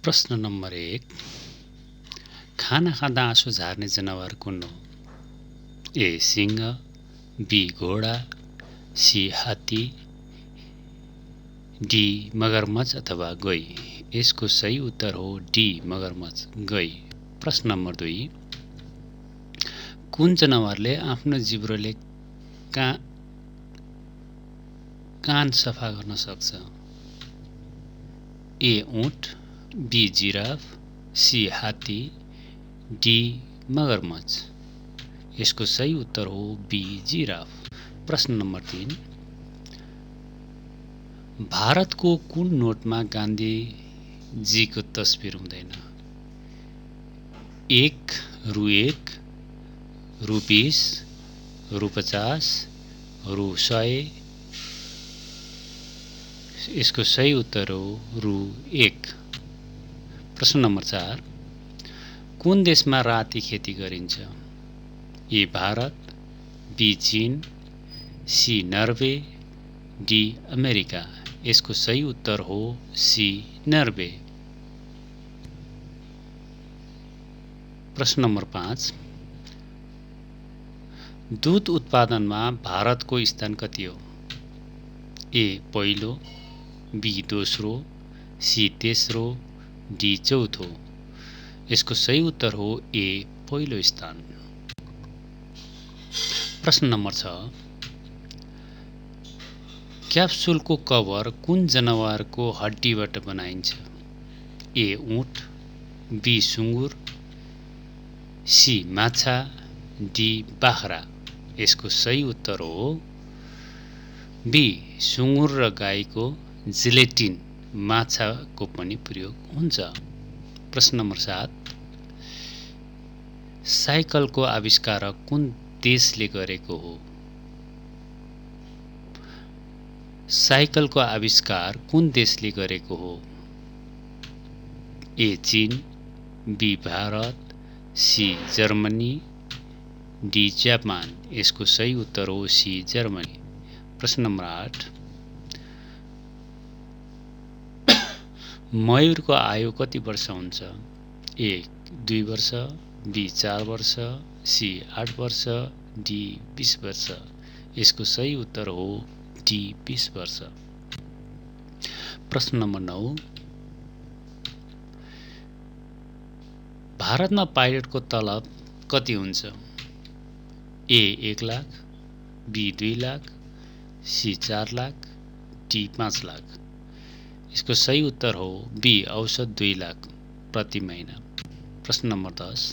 प्रश्न नम्बर 1, खाना खाँदा आँसु झार्ने जनावर कुन हो? ए सिंह, बी घोडा, सी हात्ती, डी मगरमच्छ अथवा गै। यसको सही उत्तर हो डी मगरमच्छ, गै। प्रश्न नम्बर 2, कुन जनावरले आफ्नो जिब्रोले कान सफा गर्न सक्छ? ए ऊँट, बी जिराफ, सी हात्ती, डी मगरमच्छ। यसको सही उत्तर हो बी जिराफ। प्रश्न नम्बर 3, भारतको कुन नोटमा गान्धीजीको तस्बिर हुँदैन? 1 रु 1, रु 20, रु 50, रु 100। यसको सही उत्तर हो रु 1। प्रश्न नम्बर 4, कुन देशमा राती खेती गरिन्छ? ए भारत, बी चीन, सी नर्वे, डी अमेरिका। यसको सही उत्तर हो सी नर्वे। प्रश्न नम्बर 5, दूध उत्पादनमा भारतको स्थान कति हो? ए पहिलो, बी दोस्रो, सी तेस्रो, डी चौथो। यसको सही उत्तर हो ए पहिलो स्थान। प्रश्न नम्बर 6, क्याप्सुलको कभर कुन जनावरको हड्डीबाट बनाइन्छ? ए ऊँट, बी सुँगुर, सी माछा, डी बाख्रा। यसको सही उत्तर हो बी सुँगुर र गाईको जिलेटिन माछाको पनि प्रयोग हुन्छ। प्रश्न नम्बर 7, साइकलको आविष्कार कुन देशले गरेको हो? साइकलको आविष्कार कुन देशले गरेको हो? ए चीन, B Bharat, C Germany, D Japan. यसको सही उत्तर हो सी जर्मनी। प्रश्न नम्बर 8, मयूरको आयु कति वर्ष हुन्छ? ए 2 वर्ष, बी 4 वर्ष, सी 8 वर्ष, डी 20 वर्ष। यसको सही उत्तर हो डी 20 वर्ष। प्रश्न नम्बर 9, भारतमा पाइलटको तलब कति हुन्छ? A 1 lakh, B 2 lakh, C 4 lakh, D 5 lakh. यसको सही उत्तर हो बी औसत 2 लाख प्रति महिना। प्रश्न नम्बर 10,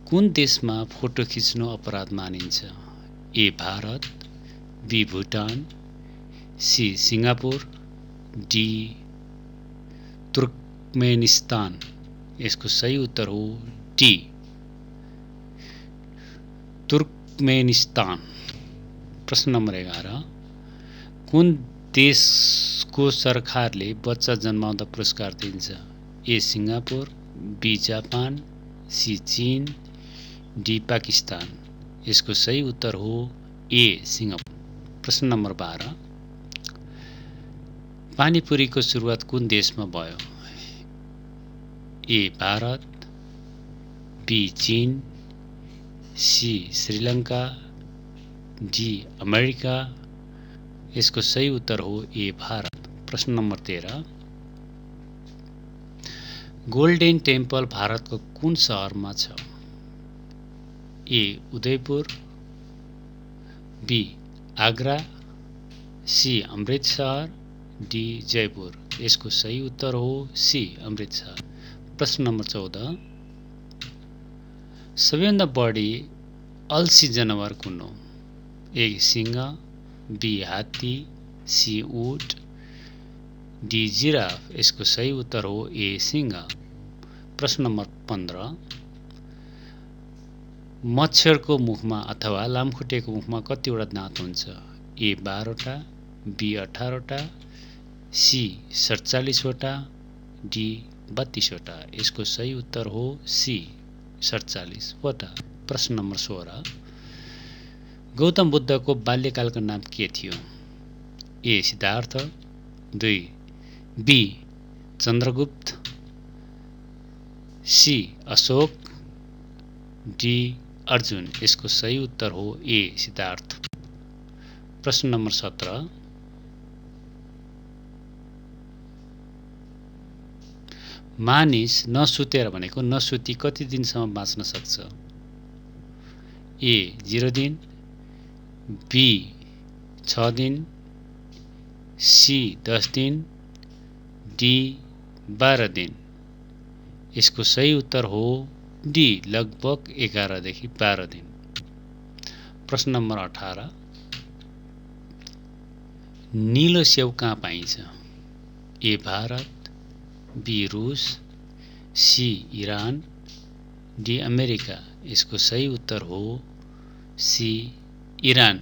कुन देशमा फोटो खिच्नु अपराध मानिन्छ? A Bharat, B Bhutan, C Singapore, D Turkmenistan. यसको सही उत्तर हो डी तुर्कमेनिस्तान। प्रश्न नम्बर 11, कुन देशको सरकारले बच्चा जन्माउँदा पुरस्कार दिन्छ? ए सिङ्गापुर, बी जापान, सी चीन, डी पाकिस्तान। यसको सही उत्तर हो ए सिङ्गापुर। प्रश्न नम्बर 12, पानीपुरीको सुरुवात कुन देशमा भयो? ए भारत, बी चीन, सी श्रीलङ्का, डी अमेरिका। यसको सही उत्तर हो ए भारत। प्रश्न नम्बर 13, गोल्डेन टेम्पल भारतको कुन सहरमा छ? A Udaipur, B Agra, C Amritsar, D Jaipur. यसको सही उत्तर हो सी अमृतसर। प्रश्न नम्बर 14, सबैभन्दा बढी अल्छी जनावर कुन हो? ए सिंह, बी हात्ती, सी ऊँट, डी जिराफ। यसको सही उत्तर हो ए सिंह। प्रश्न नम्बर 15, मच्छरको मुखमा अथवा लामखुट्टेको मुखमा कतिवटा दाँत हुन्छ? ए 12 वटा, बी 18 वटा, सी 47 वटा, डी 32 वटा। यसको सही उत्तर हो सी 47 वटा। प्रश्न नम्बर 16, गौतम बुद्धको बाल्यकालको नाम के थियो? A Siddhartha, 2 B Chandragupta, C Ashok, D Arjun. यसको सही उत्तर हो ए सिद्धार्थ। प्रश्न नम्बर 17, मानिस नसुतेर भनेको नसुती कति दिनसम्म बाँच्न सक्छ? ए 0 दिन, बी 6 दिन, सी 10 दिन, डी 12 दिन। यसको सही उत्तर हो डी लगभग 11 देखि 12 दिन। प्रश्न नम्बर 18, नीलो स्याउ कहाँ पाइन्छ? ए भारत, बी रुस, सी इरान, डी अमेरिका। यसको सही उत्तर हो सी इरान।